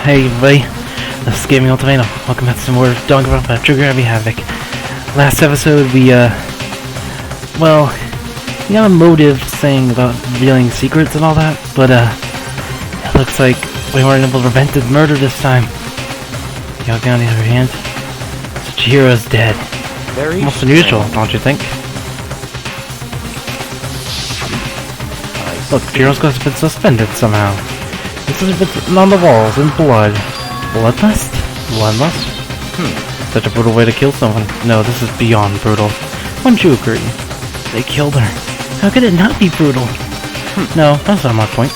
Hey everybody, this is Gaming Ultimatum. Welcome back to some more Danganronpa Trigger Heavy Havoc. Last episode we got a motive saying about revealing secrets and all that, but it looks like we weren't able to prevent the murder this time. Yogi on the other hand, so Chihiro's dead. Very almost unusual, don't you think? Look, Chihiro's got been suspended somehow. This has been written on the walls in blood. BloodLust? BloodLust? Such a brutal way to kill someone. No, this is beyond brutal. Wouldn't you agree? They killed her. How could it not be brutal? No, that's not my point.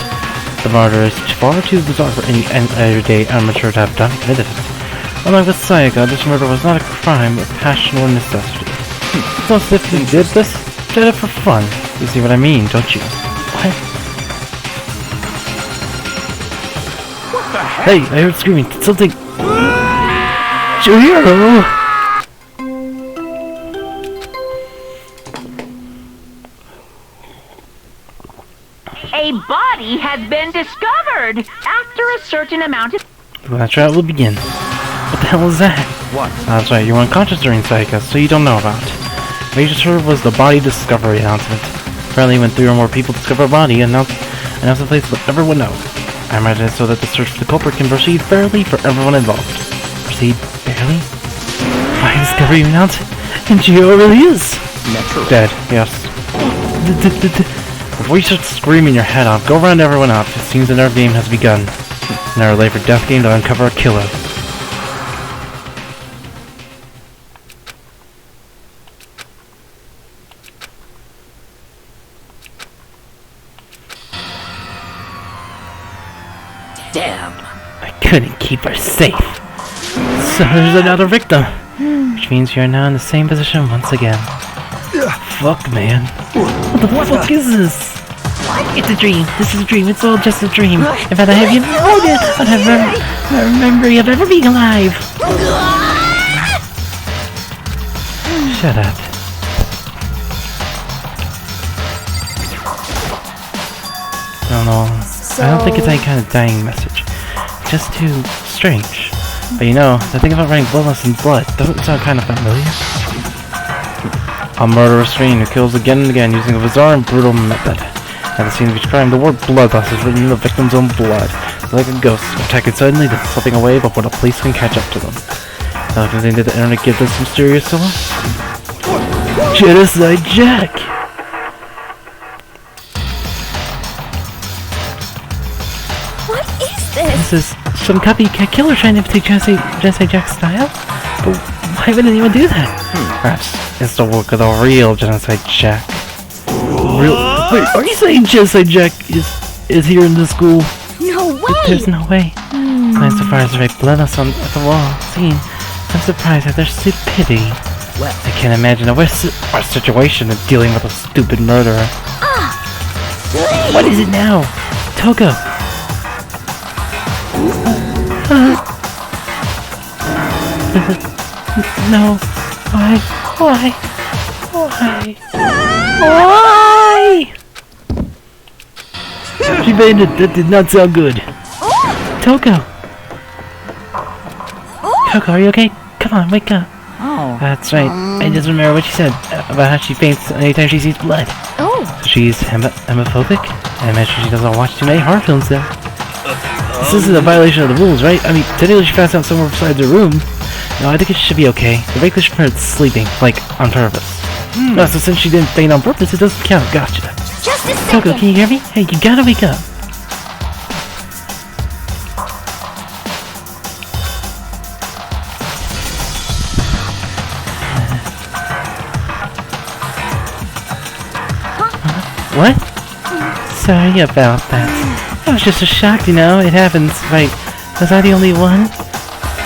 The murder is far too bizarre for any everyday amateur to have done committed it. Unlike with Sayaka, this murder was not a crime of passion or necessity. It's not as if we did it for fun. You see what I mean, don't you? What? Hey, I heard screaming. Did something... Chihiro! A body has been discovered after a certain amount of... That trial will begin. What the hell is that? What? That's right, you were unconscious during Sayaka, so you don't know about it. What you just heard was the body discovery announcement. Apparently when 3 or more people discover a body, announce the place let everyone know. I imagine it so that the search for the culprit can proceed fairly for everyone involved. Proceed fairly? Body discovery announced? And Chihiro really is! Naturally. Dead, yes. Before you start screaming your head off, go round everyone up. It seems that our game has begun. Now we're late for Death Game to uncover a killer. Damn. I couldn't keep her safe. So there's another victim. Which means you're now in the same position once again. Fuck, man. What the fuck is this? It's a dream. This is a dream. It's all just a dream. If I'd have you I'd have no memory of ever being alive. Shut up. I don't know. I don't think it's any kind of dying message. It's just too strange. But you know, the thing about writing BloodLust in blood doesn't sound kind of familiar. A murderous fiend who kills again and again using a bizarre and brutal method. At the scene of each crime, the word BloodLust is written in the victim's own blood. Like a ghost, attacking suddenly, then slipping away before the police can catch up to them. Now, did the internet give this mysterious syllable? Genocide Jake! What is this? This is some copycat killer trying to imitate Genocide Jake's style? But why would anyone do that? Perhaps it's the work of the real Genocide Jake. Wait, are you saying Genocide Jake is here in the school? No way! There's no way. I'm surprised to write BloodLust on the wall. Scene. I'm surprised at their stupidity. Well, I can't imagine a worse situation than dealing with a stupid murderer. What is it now? Toko! No. Why? She made it. That did not sound good. Toko! Toko, are you okay? Come on, wake up. Oh. That's right. I just remember what she said about how she faints anytime she sees blood. Oh. She's hemophobic? I imagine she doesn't watch too many horror films though. This isn't a violation of the rules, right? I mean, technically she passed out somewhere besides her room. No, I think it should be okay. The regular should put her sleeping, like, on purpose. No, so since she didn't faint on purpose, it doesn't count. Gotcha. Just a second. Toko, can you hear me? Hey, you gotta wake up. What? Sorry about that. I was just so shocked, you know. It happens, right? Was I the only one?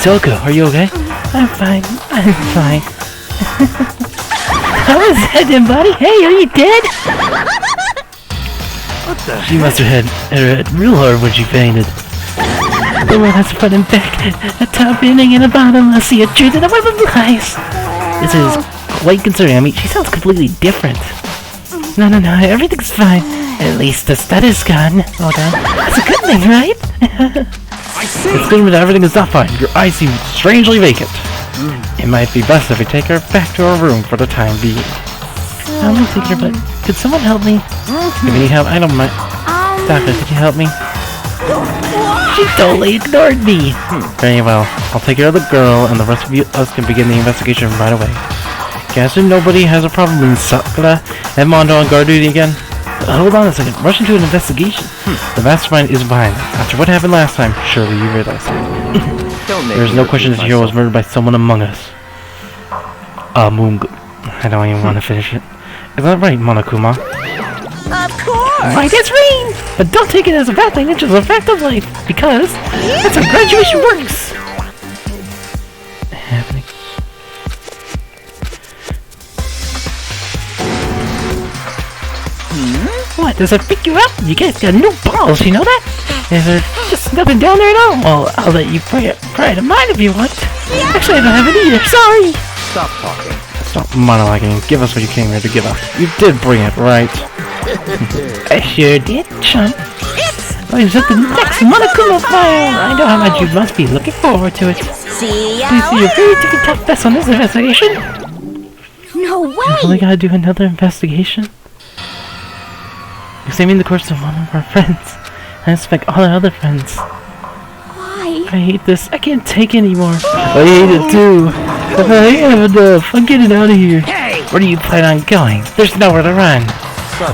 Toko, are you okay? I'm fine. How is that then, buddy? Hey, are you dead? what the She must have had her head real hard when she fainted. The world has a front and back, a top ending and a bottom. I see a truth and a web of lies. This is quite concerning. I mean, she sounds completely different. No, everything's fine. At least the stutters gone. Hold on. That's a good thing, right? It's good that everything is not fine. Your eyes seem strangely vacant. It might be best if we take her back to her room for the time being. I'm gonna take her, but could someone help me? If you need help, I don't mind. Doctor, could you help me? She totally ignored me. Very well. I'll take care of the girl, and the rest of us can begin the investigation right away. Guess nobody has a problem in Sakura and Mondo on guard duty again. Hold on a second. Rush into an investigation. The mastermind is behind it. After what happened last time, surely you realize it. There's no question that Chihiro was murdered by someone among us. Mungo. I don't even want to finish it. Is that right, Monokuma? Of course! Right, it's rain! But don't take it as a bad thing, it's just a fact of life. Because that's how graduation works! Happening. What, does it pick you up? You guys got no balls, you know that? Is there just nothing down there at all? Well, I'll let you pry it of mine if you want. Actually, I don't have it either, sorry! Stop talking. Stop monologuing. Give us what you came here to give us. You did bring it, right? I sure did, chump. I was at the next Monokuma file. I know how much you must be looking forward to it. See ya. You see, you're very taking tough bets on this investigation. No way! We've only gotta do another investigation. Examining the corpse of one of our friends. I suspect all our other friends. Why? I hate this. I can't take anymore. I hate it too. I have enough. I'm getting out of here. Hey! Where do you plan on going? There's nowhere to run.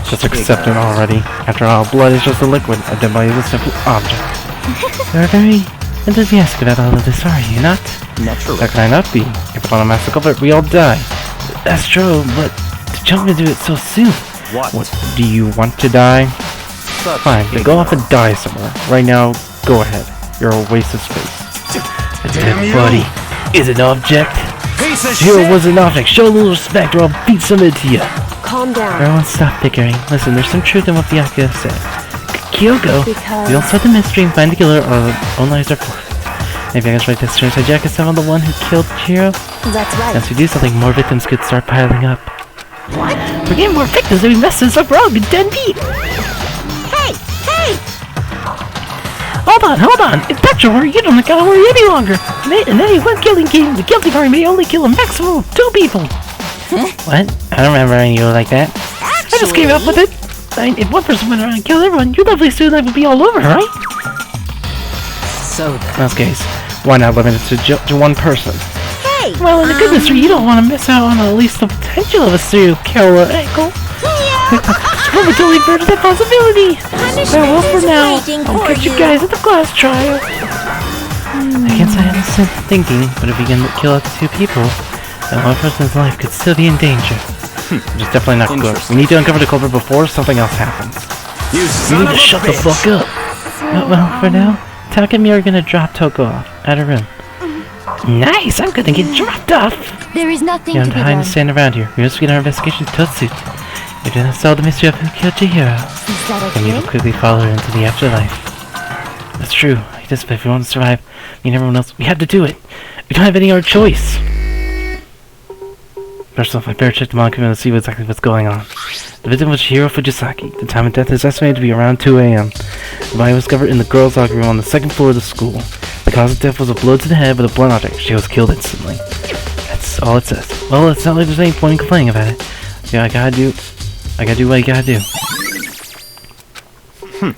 Just big accept it already. After all, blood is just a liquid. A dead body is a simple object. You're very enthusiastic about all of this, are you not? Naturally. How can I not be? If it's on a massive culprit, we all die. That's true, but to jump into it so soon. What? Do you want to die? Fine, then go off and die somewhere. Right now, go ahead. You're a waste of space. A dead body is an object. Chihiro was an object. Show a little respect or I'll beat some into you. Calm down. Everyone stop bickering. Listen, there's some truth in what Byakuya said. Kyoko, we don't solve the mystery and find the killer or our own lives are forfeit. Maybe I can write this Genocide Jake is someone the one who killed Chihiro? That's right. Once we do something, more victims could start piling up. What? We're getting more victims and we messed this up wrong and dead beat. Hey! Hey! Hold on! If that's your worry, you don't gotta worry any longer! In any one killing game, the guilty party may only kill a maximum of 2 people! What? I don't remember any you like that. I just came up with it! If one person went around and killed everyone, your lovely student life would be all over, right? So then. In this case, why not limit it to one person? Hey! Well, in the goodness of you don't want to miss out on at least the potential of a serial killer angle. We're totally bird that possibility! Farewell for now. I'll catch you guys at the class trial. I can't say I understand thinking, but if you can kill up to 2 people, then one person's life could still be in danger. Which is definitely not good. We need to uncover the culprit before something else happens. You need to shut the fuck up! Well, for now, Taka and me are gonna drop Toko off at her room. Nice! I'm gonna get dropped off! There is nothing You to don't be have done. to stand around here. We're just getting our investigation to suit. You're gonna solve the mystery of who killed Chihiro. Is that And we will okay? quickly follow her into the afterlife. That's true. I just, if we want to survive, me and everyone else, we have to do it. We don't have any other choice. First off, I better check the Monokuma to see exactly what's going on. The victim was Chihiro Fujisaki. The time of death is estimated to be around 2 a.m. The body was discovered in the girls' locker room on the 2nd floor of the school. The cause of death was a blow to the head with a blunt object. She was killed instantly. That's all it says. Well, it's not like there's any point in complaining about it. Yeah, I gotta do what I gotta do.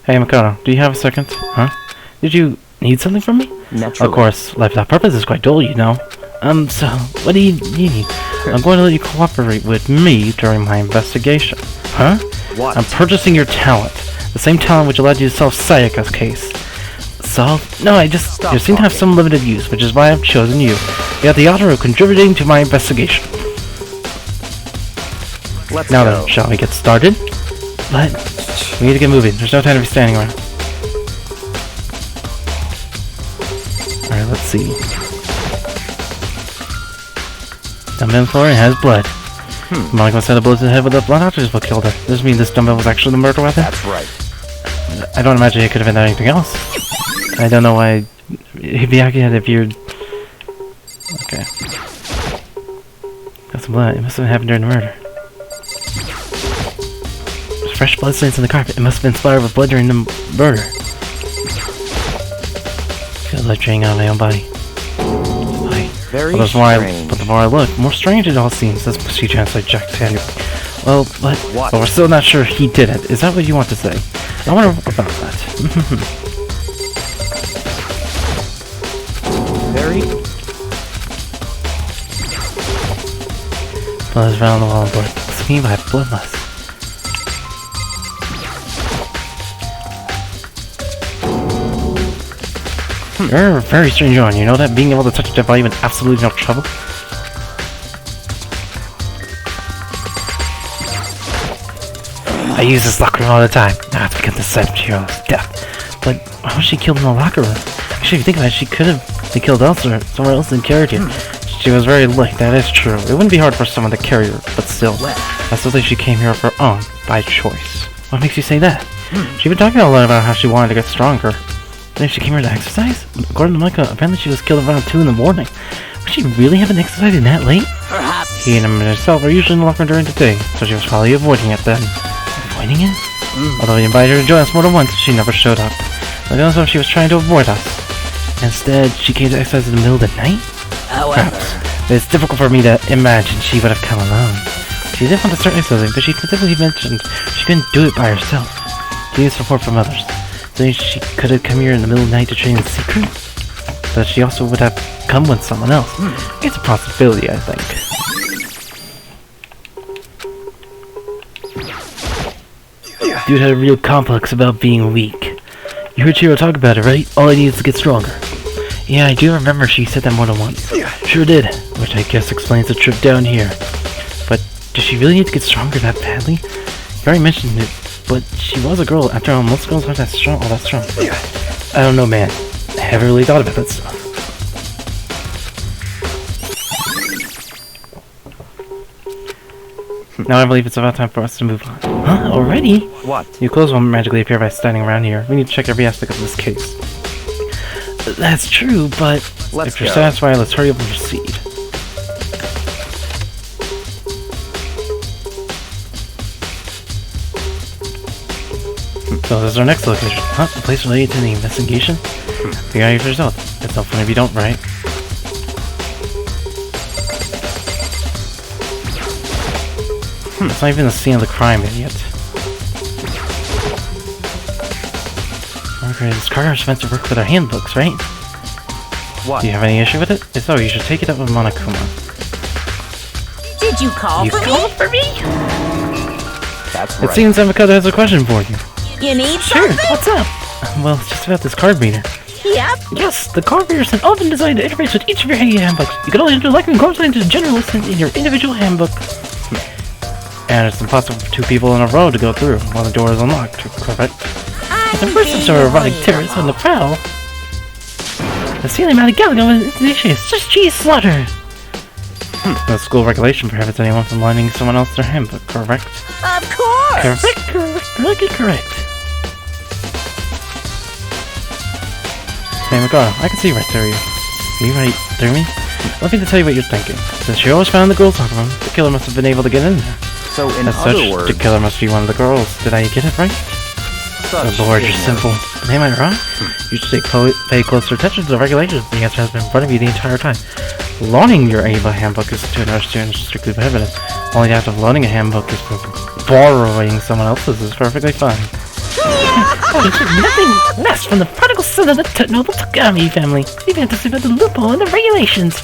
Hey, Makoto, do you have a second? Huh? Did you need something from me? Naturally. Of course, life without purpose is quite dull, you know. So, what do you need? I'm going to let you cooperate with me during my investigation. Huh? What? I'm purchasing your talent. The same talent which allowed you to solve Sayaka's case. Solve? No, you seem to have some limited use, which is why I've chosen you. You have the honor of contributing to my investigation. Let's Now go. then, shall we get started? But we need to get moving. There's no time to be standing around. Alright, let's see. Dumbbell floor and has blood. Monica said a blow to the head with a blunt object is what killed her. Does this mean this dumbbell was actually the murder weapon? That's right. I don't imagine it could have been anything else. I don't know why Hibiyaki had appeared. Okay. Got some blood. It must have happened during the murder. There's fresh blood stains on the carpet. It must have been splattered with blood during the murder. feel like draining out my own body. Very But strange. the more I look, more strange it all seems. This must be Genocide Jake's hand. Well, but we're still not sure he did it. Is that what you want to say? I wonder about that. Very. Blood is around the wall and blood. Seen by BloodLust. You're a very strange one, you know that? Being able to touch a dead body with absolutely no trouble? I use this locker room all the time. Now it's become the site of Chihiro's death. But how was she killed in the locker room? Actually, if you think about it, she could have been killed elsewhere, somewhere else and carried here. She was very light, that is true. It wouldn't be hard for someone to carry her, but still. I still think she came here of her own, by choice. What makes you say that? She'd been talking a lot about how she wanted to get stronger. Then she came here to exercise? According to Micah, apparently she was killed around 2 in the morning. Would she really have been exercising that late? Perhaps. He and him herself are usually in the locker during the day, so she was probably avoiding it then. Avoiding it? Although we invited her to join us more than once, she never showed up. I don't know if she was trying to avoid us. Instead, she came to exercise in the middle of the night? However, But it's difficult for me to imagine she would have come alone. She did want to start exercising, but she specifically mentioned she couldn't do it by herself. She needed support from others. So she could have come here in the middle of the night to train in secret? But she also would have come with someone else. It's a possibility, I think. Dude had a real complex about being weak. You heard Chihiro talk about it, right? All I need is to get stronger. Yeah, I do remember she said that more than once. Sure did, which I guess explains the trip down here. But does she really need to get stronger that badly? You already mentioned it, but she was a girl. After all, most girls aren't that strong. I don't know, man. I haven't really thought about that stuff. Now I believe it's about time for us to move on. Huh? Already? what? Your clothes won't magically appear by standing around here. We need to check every aspect of this case. That's true, but if you're satisfied, let's hurry up and proceed. So this is our next location. Huh? A place related to the investigation? Figure out your result. It's no fun if you don't, right? It's not even the scene of the crime yet. Margaret, this Carter is meant to work with our handbooks, right? What? Do you have any issue with it? If so, you should take it up with Monokuma. Did you call You for called for me? That's It right. seems Avocado has a question for you. me? You need Sure, something? what's up? Well, it's just about this card reader. Yep. Yes, the card reader is an open design to interface with each of your handbooks. You can only enter like and correspond to the general list in your individual handbook. And it's impossible for 2 people in a row to go through while the door is unlocked, correct? The first is a erotic terrorist on the prowl. The ceiling mounted Galago is just cheese slaughter. The school regulation prohibits anyone from lending someone else their handbook, correct? Of course. Correct. Hey, Ricardo, I can see right through you. See right through me? Let me tell you what you're thinking. Since you always found the girls' locker room, the killer must have been able to get in there. So in As other such, words, the killer must be one of the girls. Did I get it right? such The Lord, you're ignorance. simple. Am I wrong? You should pay closer attention to the regulations. The answer has been in front of you the entire time. Loaning your ABA handbook is to another student strictly prohibited. Only the act of loaning a handbook is borrowing someone else's is perfectly fine. Nothing less from the prodigal son of the noble Takami family. You anticipated the loophole in the regulations.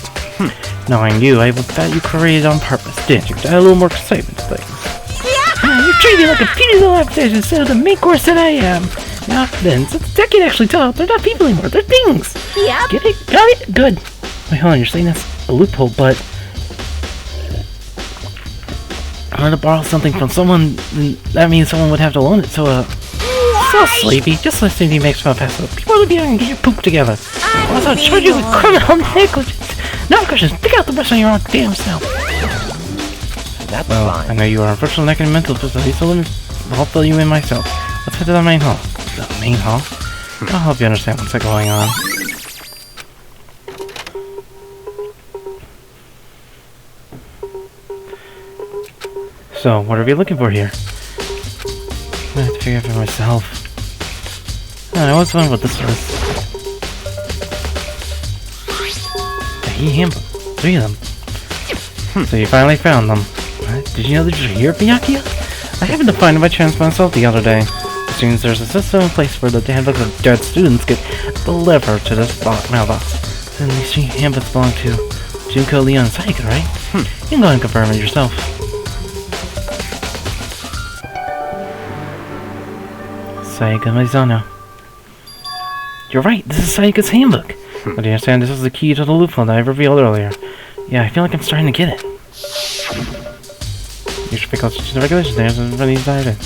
Knowing you, I would bet you created on purpose, didn't you? To add a little more excitement to things. You treat me like a puny little appetizer instead of the main course that I am. Now then, since the decade actually taught, they're not people anymore, they're things. Yep. Get it? Got it? Good. Wait, hold on, you're saying that's a loophole, but I want to borrow something from someone, that means someone would have to loan it, so sleepy. Just listening to you makes me pass up. People will be here and get your poop together. Also, charge you with criminal negligence. No questions. Pick out the rest of your own damn self. That's Well, fine. I know you are unfortunately not in a mental facility, so I'll fill you in myself. Let's head to the main hall. The main hall? I'll help you understand what's going on. So, what are we looking for here? I have to figure out for myself. I don't know what's fun with this was. handbook. 3 of them. So you finally found them. Did you know that you're here, Byakuya? I happened to find it by chance myself the other day. It seems there's a system in place where the handbooks of dead students get delivered to this mailbox. Then these 3 handbooks belong to Junko, Leon, and Sayaka, right? You can go ahead and confirm it yourself. Sayaka Mizuno. You're right, this is Sayaka's handbook. But do you understand this is the key to the loophole that I revealed earlier? Yeah, I feel like I'm starting to get it. You should pick up the regulations there and run these died in.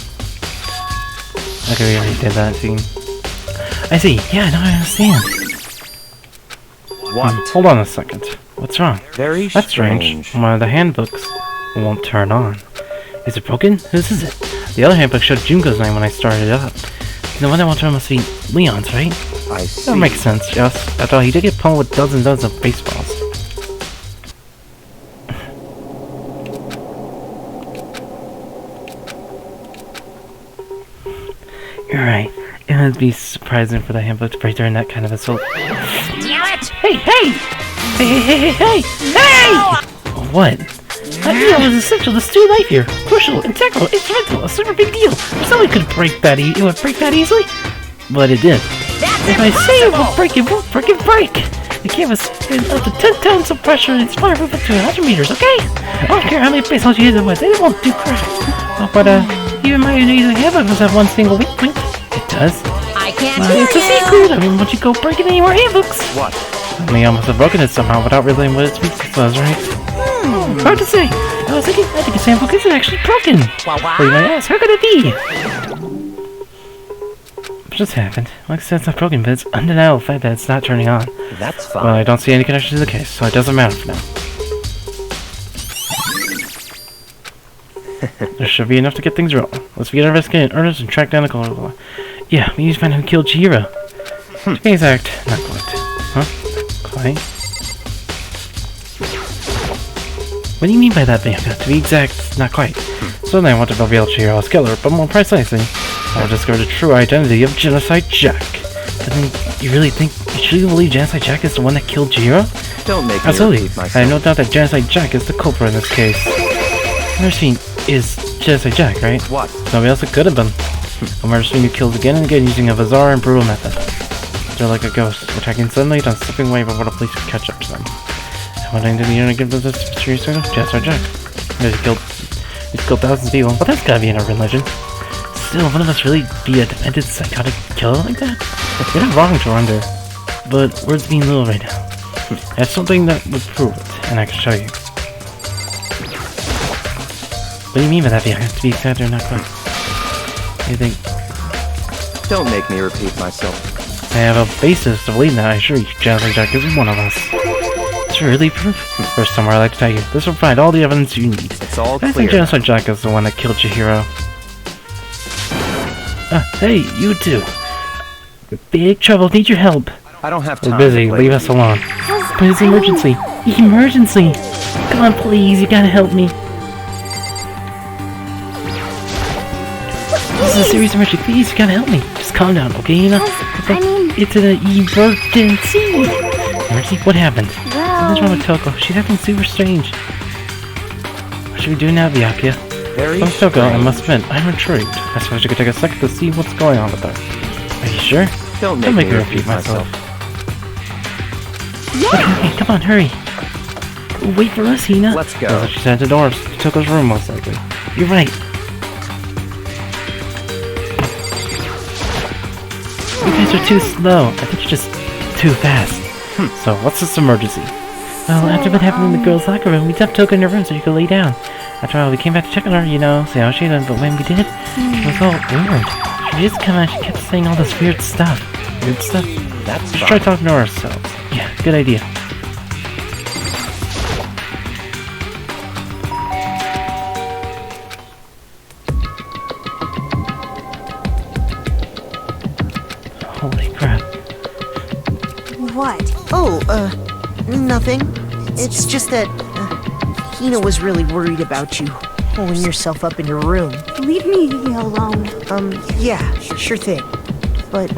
Okay, we already did that scene. I see, yeah, now I understand. What? Hold on a second. What's wrong? Very That's strange. One of the handbooks won't turn on. Is it broken? Whose is it? The other handbook showed Junko's name when I started it up. The one that won't turn must be Leon's, right? I see. That makes sense, yes. After all, he did get pummeled with dozens and dozens of baseballs. You're right. It would be surprising for the handbook to break during that kind of assault. Damn it! Hey! Hey! Hey! What? I knew it was essential to stay life here. Crucial, integral, instrumental, a super big deal. If somebody could break that it would break that easily. But it did. If I say it will break, it won't freaking break. It gave us up to 10 tons of pressure and it's fire up to 100 meters, okay? I don't care how many baseballs you hit it with, they won't do crap. Oh, but even my amazing handbook doesn't have one single weak point. It does. I can't hear It's a secret. I mean, won't you go break it any more handbooks? What? They must have broken it somehow without realizing what its weakness was, right? Hard to say. I think his handbook isn't actually broken. What? Well, you might ask, how could it be? What just happened? Like I said, it's not broken, but it's undeniable fact that it's not turning on. That's fine. Well, I don't see any connection to the case, so it doesn't matter for now. There should be enough to get things rolling. Let's begin investigating in earnest and track down the culprit. Yeah, we need to find out who killed Chihiro. To be exact, not quite. Huh? Quite? What do you mean by that, Bianca? To be exact, not quite. Certainly I want to reveal Chihiro's killer, but more precisely, I will discover the true identity of Genocide Jake. But then, you really believe Genocide Jake is the one that killed Chihiro? Don't make me Absolutely. repeat myself. I have no doubt that Genocide Jake is the culprit in this case. Murder Fiend is Genocide Jake, right? What? Nobody else it could have been. A murder fiend who kills again and again using a bizarre and brutal method. They're like a ghost, attacking suddenly, then slipping away before the police can catch up to them. And when I did the unit give them this mysterious title, Genocide Jake. He's killed thousands of people, but that's gotta be an urban legend. Still, one of us really be a demented psychotic killer like that? You're not wrong to wonder, but words mean little right now. I have something that would prove it, and I can show you. What do you mean by that, Bianca? To be exact or not quite? You think? Don't make me repeat myself. I have a basis to believe that. I assure you, Genocide Jake is one of us. It's really proof. First, somewhere I'd like to tell you, this will provide all the evidence you need. It's all I clear. think Genocide Jake is the one that killed Chihiro. Hey, you two. Big trouble. Need your help. I don't have time. We're busy. to play Leave with us alone. But it's emergency. Emergency. Come on, please. You gotta help me. This is a serious emergency. Please, you gotta help me. Just calm down, okay? You know, it's an emergency. Emergency? What happened? Something's wrong with Toko. She's acting super strange. What should we do now, Byakuya? Very From Toko, I strange. must admit, I'm intrigued. I suppose you could take a second to see what's going on with her. Are you sure? Don't Don't make make me me repeat myself. Yeah. Okay, come on, hurry. Wait for us, Hina. Let's go. That's what she said at the door. Toko's room, most likely. You're right. You guys are too slow. I think you're just too fast. So, what's this emergency? Well, after what happened in the girls' locker room, we dumped Toko in her room so she could lay down. After all, we came back to check on her, you know, see how she did, but when we did, it was all weird. She just come out, she kept saying all this weird stuff. Weird stuff? That's Let's fine. try talking to ourselves. Yeah, good idea. Holy crap. What? Oh, nothing. It's just that Hina was really worried about you holding yourself up in your room. Leave me alone. Yeah, sure thing. But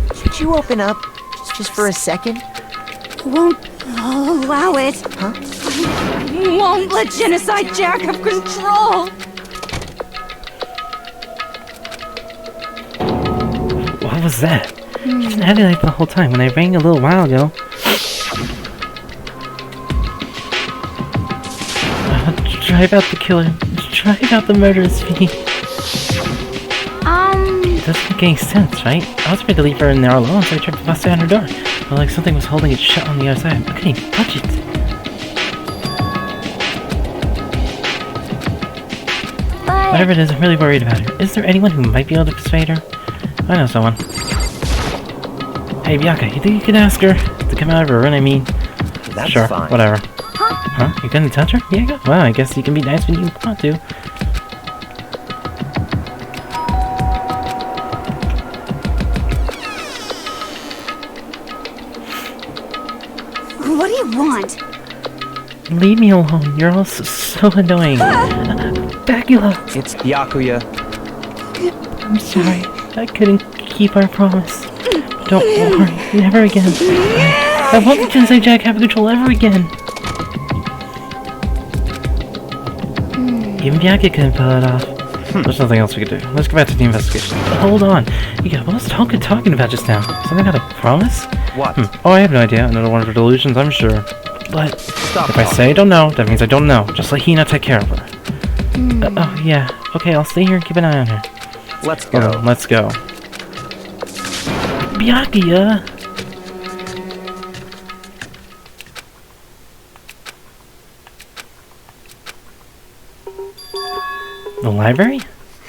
could you open up just for a second? Won't allow it. Huh? I won't let Genocide Jack have control. What was that? She's been acting like the whole time when I rang a little while ago. Drive out the killer. Drive out the murderous fiend. It doesn't make any sense, right? I was afraid to leave her in there alone, so I tried to bust down her door. But like something was holding it shut on the other side. I couldn't even touch it. Whatever it is, I'm really worried about her. Is there anyone who might be able to persuade her? I know someone. Hey, Bianca, you think you could ask her to come out of her room? I mean, That's sure, fine. whatever. Huh? You gonna touch her? Yeah, well, I guess you can be nice when you want to. What do you want? Leave me alone. You're all so annoying. Bacula! It's Byakuya. I'm sorry. I couldn't keep our promise. Don't worry. Never again. I won't let Genocide Jack have control ever again. Even Bianca couldn't pull it off. There's nothing else we could do. Let's go back to the investigation. Hold on. What was Tonka talking about just now? Something about a promise? What? Oh, I have no idea. Another one of her delusions, I'm sure. But Stop if I talking. say I don't know, that means I don't know. Just let Hina take care of her. Oh, yeah. Okay, I'll stay here and keep an eye on her. Let's go. Hold on, let's go. Byakuya! The library?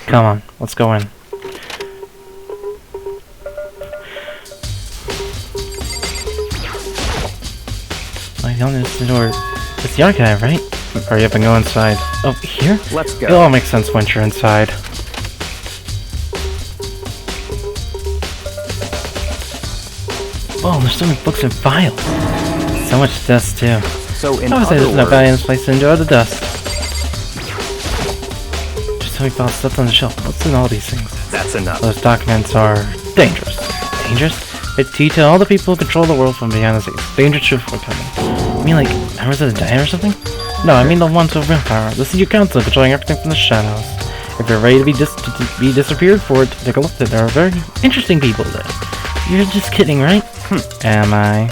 Come on, let's go in. I don't know the door. It's the archive, right? Hurry up and go inside. Oh, here? Let's go. It all makes sense once you're inside. Oh, there's so many books and files. So much dust, too. So in I would say other there's no words, value in this place to enjoy the dust. Just so many files stuffed on the shelf. What's in all these things? that's enough. Those documents are dangerous. Dangerous? They detail all the people who control the world from behind the scenes. Dangerous truth for coming. You mean like members of the Diane or something? No, I mean the ones with real power. This is your council controlling everything from the shadows. If you're ready to be disappeared for it, take a look. There are very interesting people there. You're just kidding, right? Am I?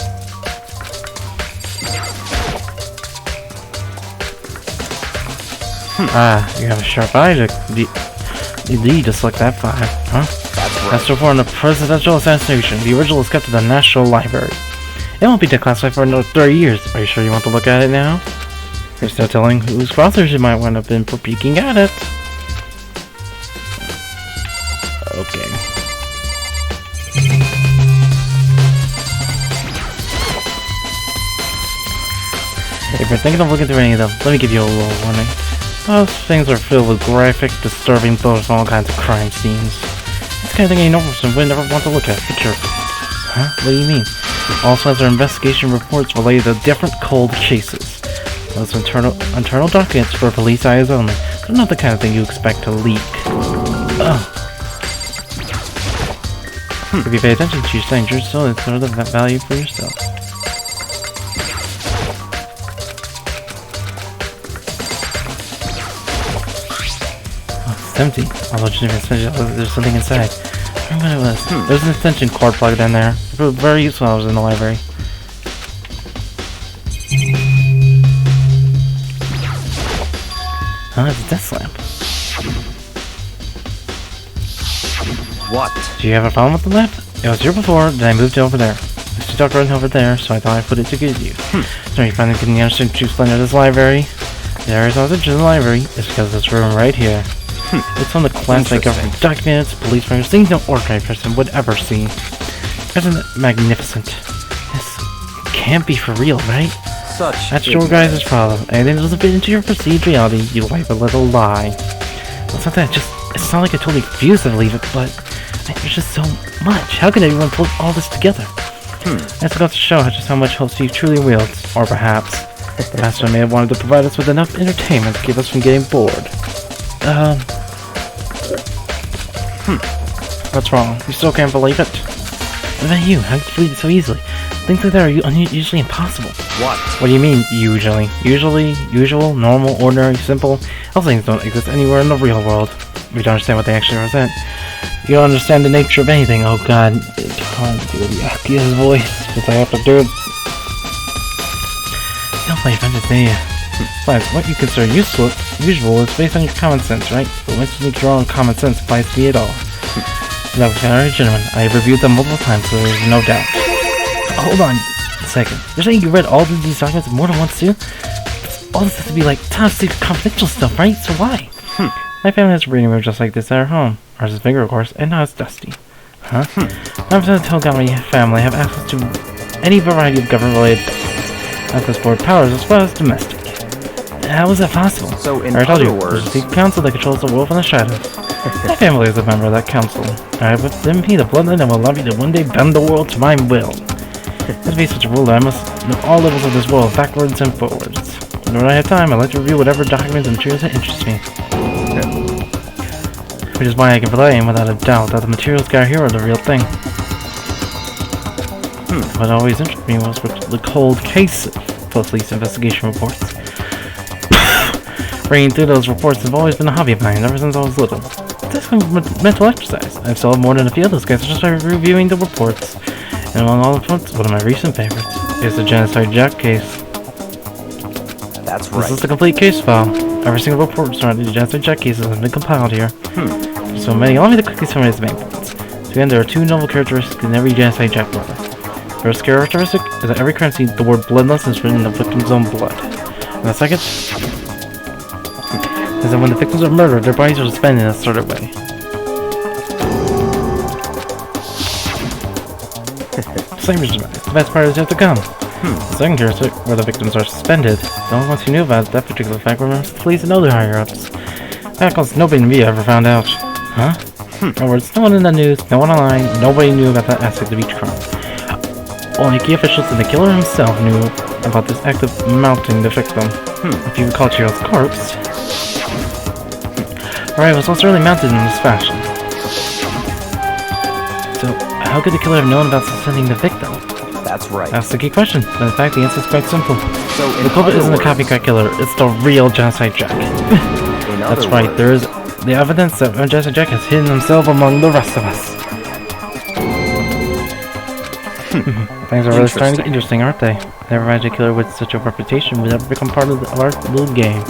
You have a sharp eye to indeed just like that fire, huh? That's right. That's the report on the presidential assassination. The original is kept at the National Library. It won't be declassified for another 30 years. Are you sure you want to look at it now? There's no telling whose authors you might wind up in for peeking at it. Okay. If you're thinking of looking through any of them, let me give you a little warning. Those things are filled with graphic, disturbing photos of all kinds of crime scenes. It's the kind of thing any normal person would never want to look at. Be careful. Huh? What do you mean? Also has our investigation reports related to different cold cases. Those internal documents for police eyes only. They're not the kind of thing you expect to leak. If you pay attention to your strangers, so it's sort of that value for yourself. It's empty. Although there's something inside. I remember what it was. There's an extension cord plugged in there. It was very useful when I was in the library. Oh, it's a desk lamp. What? Do you have a problem with the lamp? It was here before, then I moved it over there. There's a duck running over there, so I thought I'd put it to good use. So you finally getting the understanding true splendor of this library? There is no such in the library. It's because of this room right here. It's on the classic government documents, police records, things no ordinary person would ever see. Isn't it magnificent? This can't be for real, right? Such That's your guys' problem. Anything that doesn't fit into your perceived reality, you wipe a little lie. Well, it's not that, it's not like I totally refuse to believe it, but there's just so much. How can everyone pull all this together? That's got to show just how much hope Steve truly wields. Or perhaps, the master may have wanted to provide us with enough entertainment to keep us from getting bored. What's wrong? You still can't believe it? What about you? How could you believe it so easily? Things like that are usually impossible. What? What do you mean, usually? Usually, usual, normal, ordinary, simple. Those things don't exist anywhere in the real world. We don't understand what they actually represent. You don't understand the nature of anything. Oh god, I can't do the Akia's voice, but I have to do it. You don't play offended, do you? Besides, what you consider usual is based on your common sense, right? But once you draw on common sense, applies to me at all. That was very genuine. I have reviewed them multiple times, so there's no doubt. Hold on a second. You're saying you read all of these documents more than once too? All this has to be like top secret confidential stuff, right? So why? My family has a reading room just like this at our home. Ours is bigger, of course, and now it's dusty. Huh? I'm going to tell my family have access to any variety of government-related access board powers as well as domestic. How is that possible? So in I told other you, words, there's a secret council that controls the world from the shadows. My family is a member of that council. I have within me the bloodline and will allow me to one day bend the world to my will. To be such a ruler, I must know all levels of this world, backwards and forwards. When I have time, I like to review whatever documents and materials that interest me. Which is why I can claim without a doubt that the materials got here are the real thing. What always interested me was the cold case police investigation reports. Reading through those reports has always been a hobby of mine ever since I was little. This is mental exercise. I've solved more than a few of those cases just by reviewing the reports. And among all the reports, one of my recent favorites is the Genocide Jake case. that's right. This is the complete case file. Every single report surrounding the Genocide Jake cases has been compiled here. So many, allow me to quickly summarize the main points. So again, there are two novel characteristics in every Genocide Jake murder. The first characteristic is that every crime scene, the word BloodLust is written in the victim's own blood. And the second is that when the victims are murdered, their bodies are suspended in a certain way. Same reason, the best part is yet to come. The second characteristic, where the victims are suspended, the only ones who knew about that particular fact were members of the police and other higher-ups. That cause nobody in the media ever found out. Huh? In other words, no one in the news, no one online, nobody knew about that aspect of each crime. Only key officials and the killer himself knew about this act of mounting the victim. If you recall Chihiro's corpse. Alright, it was most certainly mounted in this fashion. So, how could the killer have known about suspending the victim? That's right. That's the key question, but in fact the answer is quite simple. So in The culprit other isn't a words- copycat killer, it's the real Genocide Jake. In That's other right, words, there is the evidence that Genocide Jake has hidden himself among the rest of us. Things are really starting to get interesting, aren't they? Never mind a killer with such a reputation would ever become part of our little game.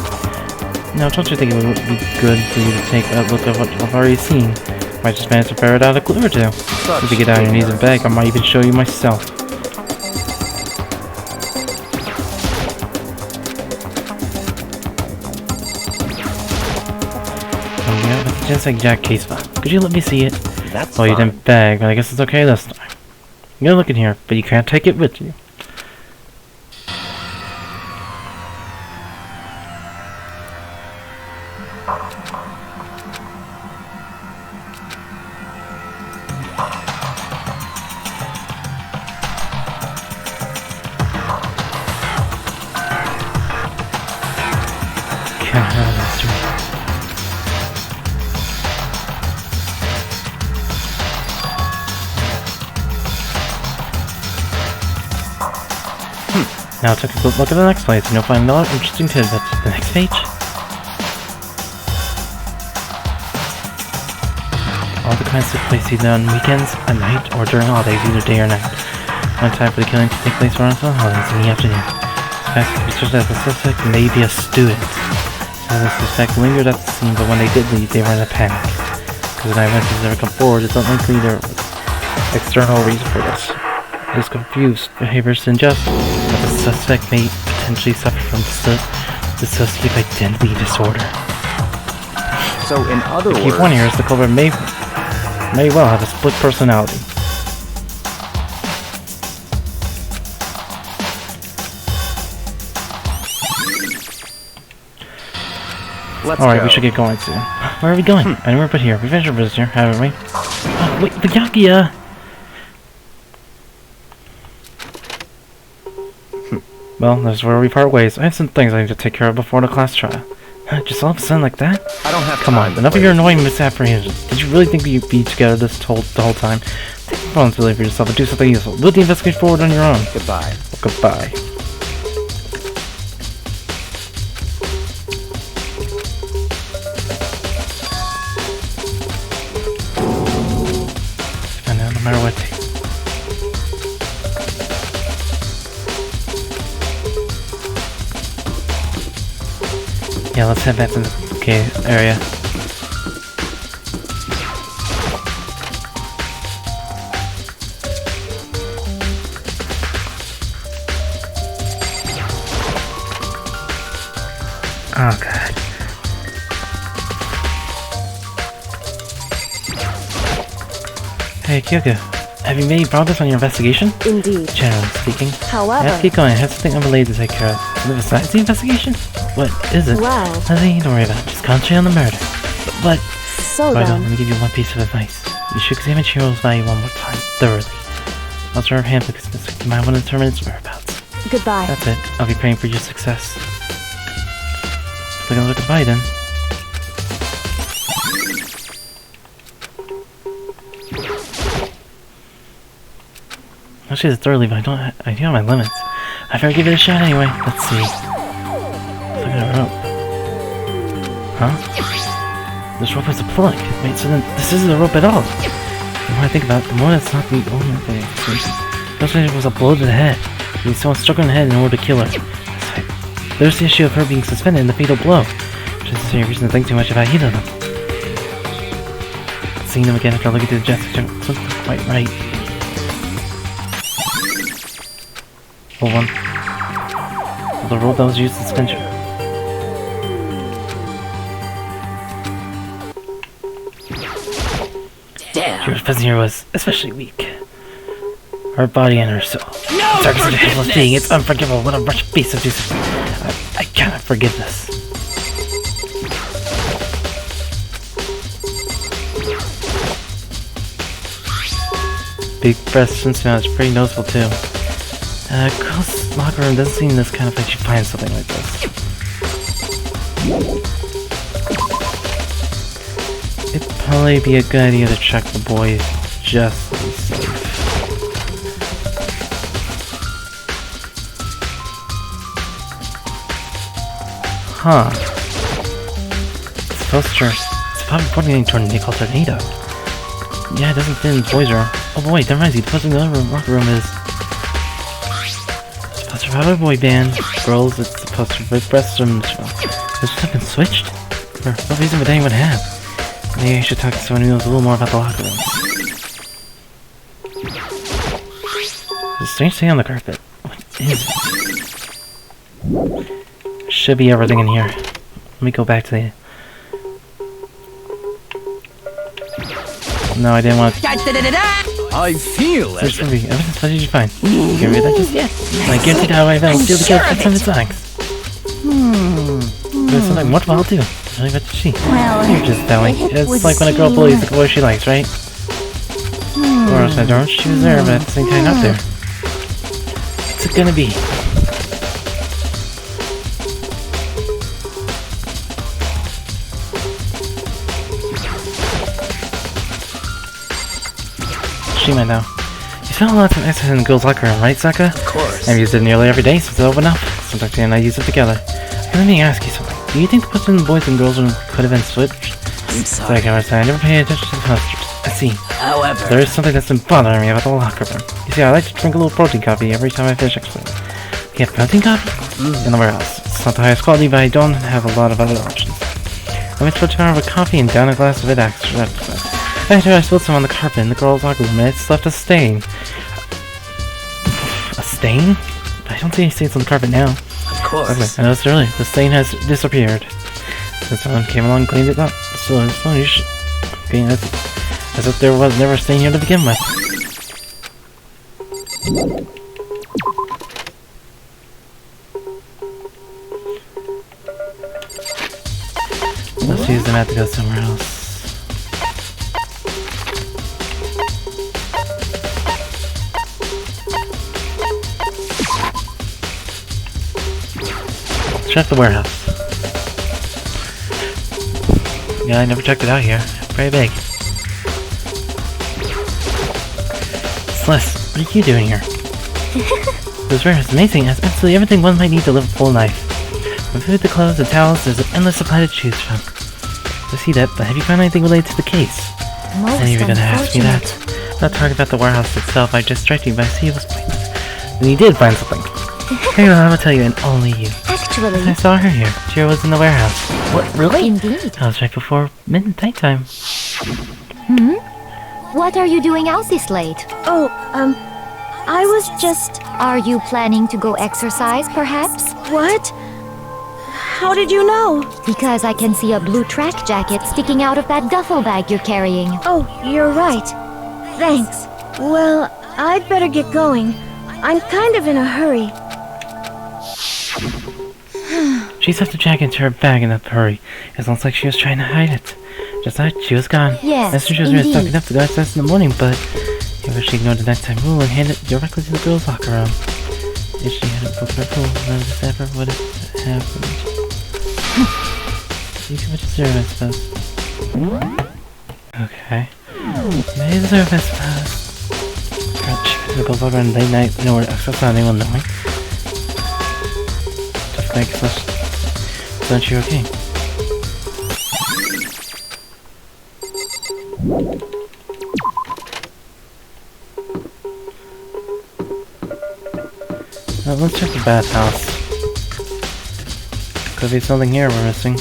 Now, don't you think it would be good for you to take a look at what I've already seen? Might just manage to ferret out a clue or two. If you get down on your knees and beg, I might even show you myself. Oh yeah, that's the Genocide Jake case file. Could you let me see it? that's Oh, you fine. didn't beg, but I guess it's okay this time. You gotta look in here, but you can't take it with you. Can't have this to Now take a good look at the next place and you'll find another interesting tidbit. The next page. All the crimes took place either on weekends, at night, or during holidays, either day or night. One time for the killing to take place around some holidays in the afternoon. Suspect that the suspect may be a student. So the suspect lingered at the scene, but when they did leave, they were in a panic. Because when eyewitnesses never come forward, it's unlikely there was external reason for this. This confused behavior suggests that the suspect may potentially suffer from dissociative identity disorder. So in other The key words, point here is the culprit may well have a split personality. Alright, we should get going soon. Where are we going? Anywhere but here. We finished our business here, haven't we? Oh, wait, the Yakuya! Well, that's where we part ways. I have some things I need to take care of before the class trial. Just all of a sudden like that? I don't have Come time on, to enough of play your with annoying misapprehensions. Did you really think that you'd be together the whole time? Take responsibility for yourself and do something useful. Move the investigation forward on your own. Goodbye. Goodbye. Find out no matter what. Yeah, let's head back to the cave area. Oh god. Hey Kyoko, have you made progress on your investigation? Indeed. Generally speaking. However, Let's keep going. I have something unrelated to take care of. And besides the investigation? What is it? well, Nothing to worry about. Just concentrate on the murder. But so let then, me give you one piece of advice. You should examine Chihiro's body one more time, thoroughly. I'll draw her hand because you might want to determine its whereabouts. goodbye. That's it. I'll be praying for your success. Looking at the body then. Actually, it's thoroughly, but I do have my limits. I better give it a shot anyway. Let's see. Look at the rope. Huh? This rope is a plug. Wait, so then this isn't a rope at all. The more I think about it, the more that's not the only thing. It was a blow to the head. Someone struck her in the head in order to kill her. There's the issue of her being suspended in the fatal blow. Which isn't any reason to think too much about either of them. Seeing them again after looking through the jet section wasn't quite right. Hold on. The rope that was used to suspend her. Damn. Your prisoner was especially weak. Her body and her soul. No Darkness of the helpless being. forgiveness! It's unforgivable. What a wretched beast of Jesus. I cannot forgive this. Big breast and smell is pretty noticeable too. Girl's locker room doesn't seem this kind of place you find something like this. It'd probably be a good idea to check the boys just to be safe. Huh. It's poster. It's probably pointing toward a called Tornado. Yeah, it doesn't fit in the boys' room. Oh boy, that reminds me, the poster in the other locker room is... It's poster of a boy band. Girls, it's the poster of big breasts and... This have been switched? For what reason would anyone have? Maybe I should talk to someone who knows a little more about the locker rooms. There's a strange thing on the carpet. What is it? Should be everything in here. Let me go back to the... No, I didn't want to... I feel Search for me. Evidence, what did you find? You can read that just yet. I guaranteed how I found steal the kill at some of its songs. There's something wonderful I'll do. Tell me about the sheet. Well, You're just that way. it It's would like when a girl seem- bullies the boy she likes, right? Or else I don't. She was there, but at the same time not there. What's it gonna be? She might know. You spent a lot of time exercising in the girls' locker room, right, Saka? Of course. I've used it nearly every day since it opened up. Sometimes you and I use it together. Let me ask you something. Do you think the person in the boys' and girls' room could have been switched? I'm It's sorry. like I was saying, I never paid attention to the posters. I see. However, There is something that's been bothering me about the locker room. You see, I like to drink a little protein coffee every time I finish exercising. You have protein coffee? In the warehouse. It's not the highest quality, but I don't have a lot of other options. Let me switch around with coffee and down a glass of it extra. After I spilled some on the carpet in the girls' locker room, and it's left a stain. A stain? I don't see any stains on the carpet now. of course. Okay, I noticed earlier. The stain has disappeared. Since someone came along and cleaned it up. Still, it's no use. Okay, as if there was never a stain here to begin with. Let's use them out to go somewhere else. Check the warehouse. Yeah, I never checked it out here. Very big. Celeste, what are you doing here? This warehouse is amazing. It has absolutely everything one might need to live a full life. From food to clothes to towels, there's an endless supply to choose from. I see that, but have you found anything related to the case? Most I knew you were gonna ask me that. unfortunate. I'm not talking about the warehouse itself, I just tried to, but I see it was pointless. And you did find something. Here, I'm gonna tell you, and only you. Actually, I saw her here. Chihiro was in the warehouse. What, really? indeed. I was right before midnight time. What are you doing out this late? Oh, I was just... Are you planning to go exercise, perhaps? What? How did you know? Because I can see a blue track jacket sticking out of that duffel bag you're carrying. Oh, you're right. Thanks. Well, I'd better get going. I'm kind of in a hurry. She stuffed the jacket into her bag in a hurry. It looks like she was trying to hide it. Just that, she was gone. Yes, Mr. Jones was indeed. stocking up to go outside in the morning, but she ignored the nighttime rule and handed it directly to the girl's locker room. If she hadn't booked her pool, none of this ever would have happened. You too much deserve, I suppose. Okay. You may deserve, I suppose. She could go over on late night, nowhere to access without anyone knowing. Just like such. Don't you okay? Let's check the bathhouse. Could be something here we're missing.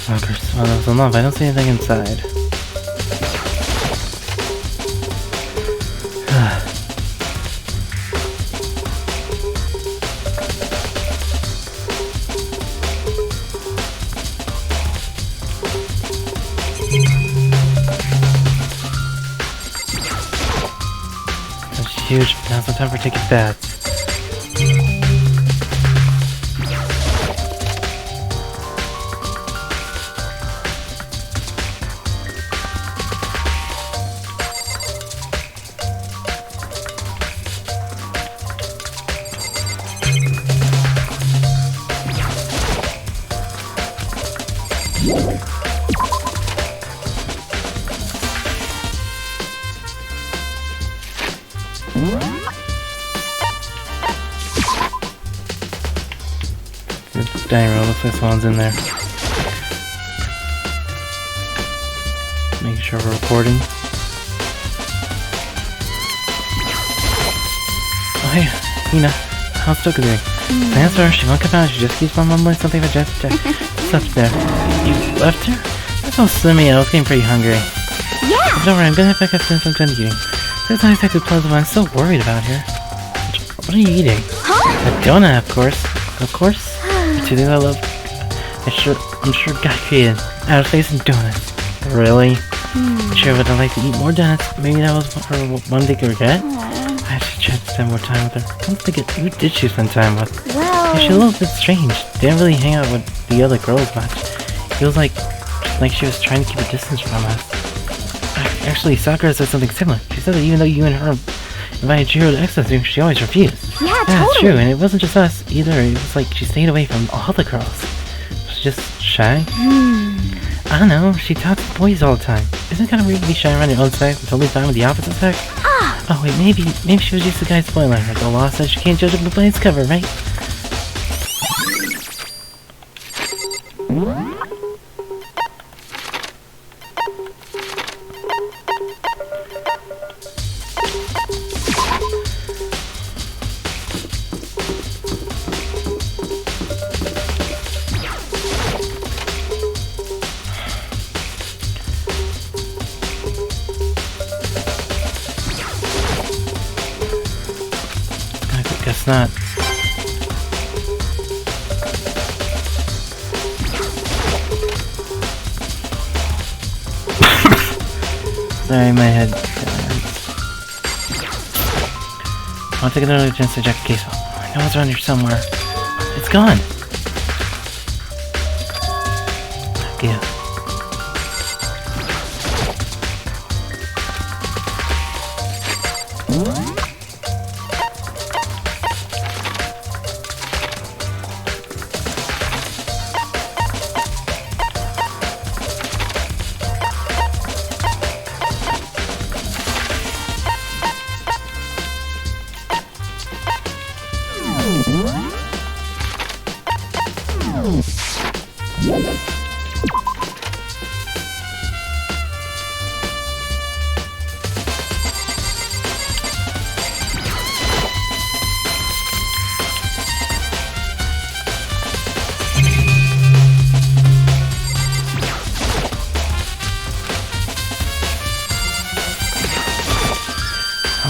Lockers. Well, there's enough. I don't see anything inside. That's huge. Now's the time for taking baths. Dining room, looks like someone's in there. Making sure we're recording. Oh hey, Hina, how's Toka doing? I asked her, she won't come out, she just keeps on mumbling something about Jessica. What's up there? You left her? That's so silly, I was getting pretty hungry. Yeah! Don't worry, I'm gonna head back upstairs and I'm done eating. That's not exactly pleasant, but I'm so worried about her. What are you eating? Huh? A donut, of course. Of course. Two things I love. I'm sure God created out of space and donuts. Really? Sure, would I like to eat more donuts? Maybe that was her one big regret? I should try to spend more time with her. Come to think it, who did she spend time with? Well... Yeah, she's a little bit strange. Didn't really hang out with the other girls much. Feels like she was trying to keep a distance from us. Actually, Sakura said something similar. She said that even though you and her invited Chihiro to exercise, she always refused. Yeah, Yeah, totally. it's true, and it wasn't just us either. It was like she stayed away from all the girls. She was just shy. I don't know, she talks to boys all the time. Isn't it kind of weird to be shy around your own sex and totally fine with the opposite sex? Oh wait, maybe she was just the guy spoiling her. The law says she can't judge a book by its cover, right? I guess not. Sorry, my head. I'll take another chance to check the case. I know it's around here somewhere. It's gone. Yeah. Oh,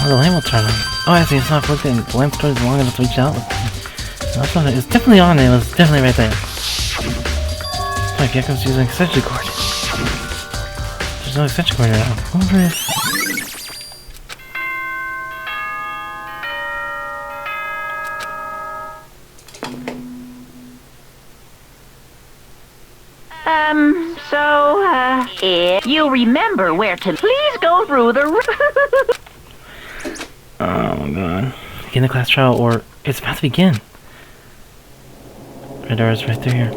the lamp will turn on. Oh, I see, it's not plugged in. The lamp turns long enough to reach out. No, it's not. It's definitely on. It was definitely right there. My Gekko's using an extension cord. There's no extension cord now. Over this. If you remember where to, please go through the Oh my god. Begin the class trial, or it's about to begin. Red arrow is right through here.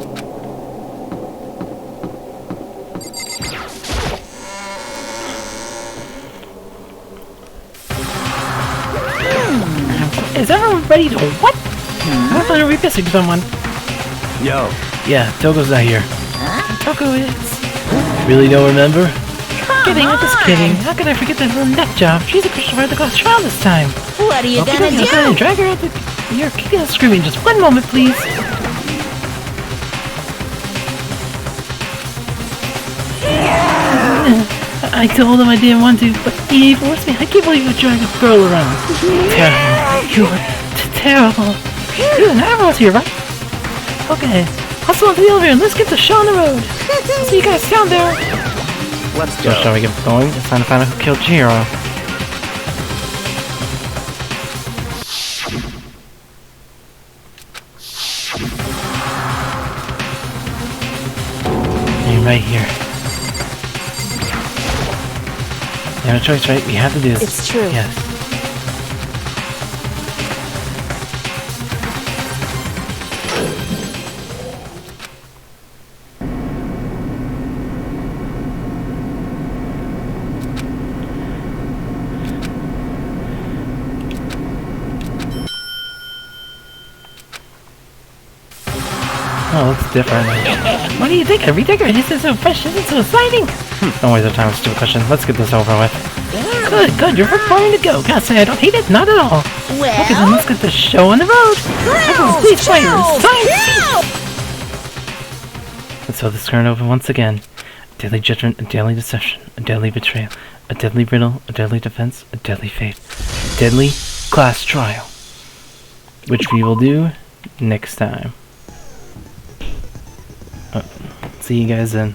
Is everyone ready to what? I thought we were missing someone. Yo. Yeah, Togo's not here. Togo is. Really don't remember? Kidding, I'm just kidding. How could I forget that little nut job? She's a Christopher at the class trial this time. What are you gonna do? Drag her out the... You're keeping on screaming. Just one moment, please. I told him I didn't want to, but he forced me. I can't believe you drag a girl around. Terrible. You are terrible. You and Havoc here, right? Okay. Hustle into the elevator and let's get the show on the road. See you guys down there. Let's So go. shall we get going? It's time to find out who killed Chihiro. And right here. We have a choice, right? We have to do this. It's true. Yes. Oh, looks different. What do you think? Every digger, this is so fresh, this is so exciting! Don't waste our time with stupid question. Let's get this over with. Good, you're ready to go. Can't say I don't hate it, not at all. Okay, then let's get this show on the road. Please fighters, science! And so this current open once again. A deadly judgment, a deadly deception, a deadly betrayal, a deadly riddle, a deadly defense, a deadly fate, a deadly class trial. Which we will do next time. See you guys then.